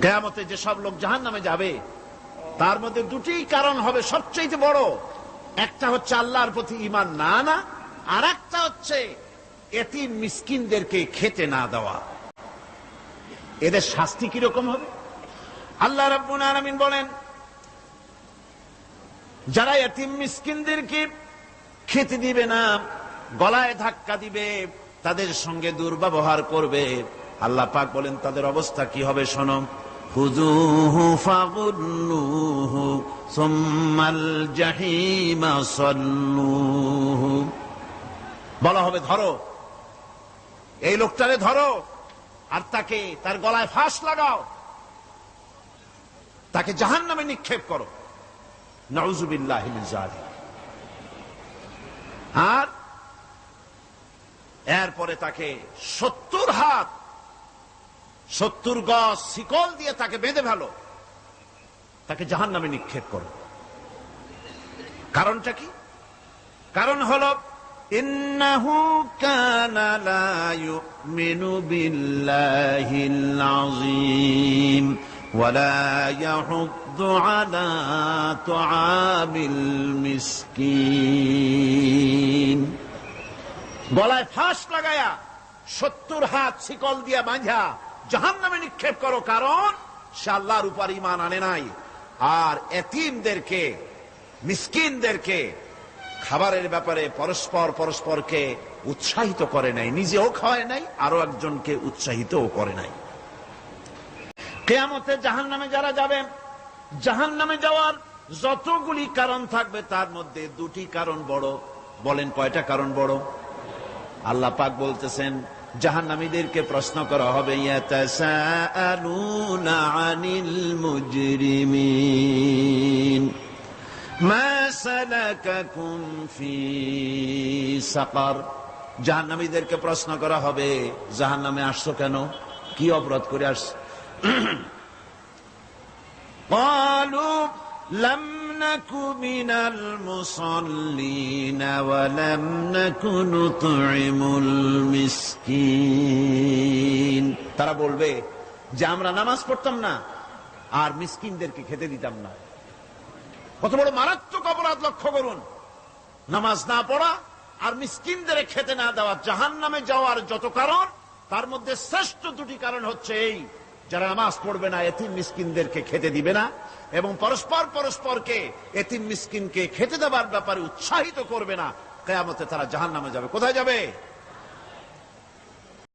কিয়ামতে যেসব লোক জাহান্নামে যাবে তার মধ্যে দুটি কারণ হবে সবচেয়ে বড়। একটা হচ্ছে আল্লাহর প্রতি ঈমান না আনা, আর একটা হচ্ছে এতিম মিসকিনদেরকে খেতে না দেওয়া। এদের শাস্তি কিরকম হবে? আল্লাহ রাব্বুল আলামিন বলেন, যারা এতিম মিসকিনদেরকে খেতে দিবে না, গলায় ধাক্কা দিবে, তাদের সঙ্গে দুর্ব্যবহার করবে, আল্লাহ পাক বলেন তাদের অবস্থা কি হবে শোনো। খুযূহু ফাগুল্লুহু সুম্মাল জাহিমা সাল্লুহু। বলা হবে ধরো এই লোকটারে, ধরো আর তাকে তার গলায় ফাঁস লাগাও, তাকে জাহান্নামে নিক্ষেপ করো। নাউযুবিল্লাহি মিন যালিক। আর এরপরে তাকে 70 হাত 70 গজ শিকল দিয়ে তাকে বেঁধে ফেলো, তাকে জাহান্নামে নিক্ষেপ করো। কারণটা কি? কারণ হলো ইন্নাহু কানা লা ইউমিনু বিল্লাহিল আযীম ওয়া লা ইয়াহুদ্দু আলা তুআমিল মিসকিন। গলায় ফাঁস লাগায়া 70 হাত শিকল দিয়া বাঁধা জাহান্নামে নিক্ষেপ করো, কারণ সে আল্লাহর উপর ঈমান আনে নাই। আর এতিমদেরকে মিসকিনদেরকে খাবারের ব্যাপারে পরস্পরকে উৎসাহিত করে নাই, নিজেও খাওয়ায় নাই, আরো একজনকে উৎসাহিতও করে নাই। কিয়ামতে জাহান্নামে যারা যাবে, জাহান্নামে যাওয়ার যতগুলি কারণ থাকবে তার মধ্যে দুটি কারণ বড়। বলেন কয়টা কারণ বড়? আল্লাহ পাক বলতেছেন জাহান্নামীদেরকে প্রশ্ন করা হবে, ইয়াতাসাআলুনা আনিল মুজরিমিন মা সালাকাকুম ফি সাকার। জাহান্নামীদেরকে প্রশ্ন করা হবে জাহান্নামে আসছো কেন, কি অপরাধ করে আসছো? ক্বালু লাম নাকু মিনাল মুসাল্লিন ওয়া লাম নাকু নুতঈমুল মিসকিন। তারা বলবে যে আমরা নামাজ পড়তাম না আর মিসকিনদেরকে খেতে দিতাম না। কত বড় মারাত্মক অপরাধ লক্ষ্য করুন। নামাজ না পড়া আর মিসকিনদের খেতে না দেওয়া। জাহান্নামে যাওয়ার যত কারণ তার মধ্যে শ্রেষ্ঠ দুটি কারণ হচ্ছে এই, যারা নামাজ পড়বে না, এতিম মিসকিনদেরকে খেতে দিবে না, এবং পরস্পরকে এতিম মিসকিনকে খেতে দেওয়ার ব্যাপারে উৎসাহিত করবে না, কিয়ামতে তারা জাহান্নামে যাবে। কোথায় যাবে?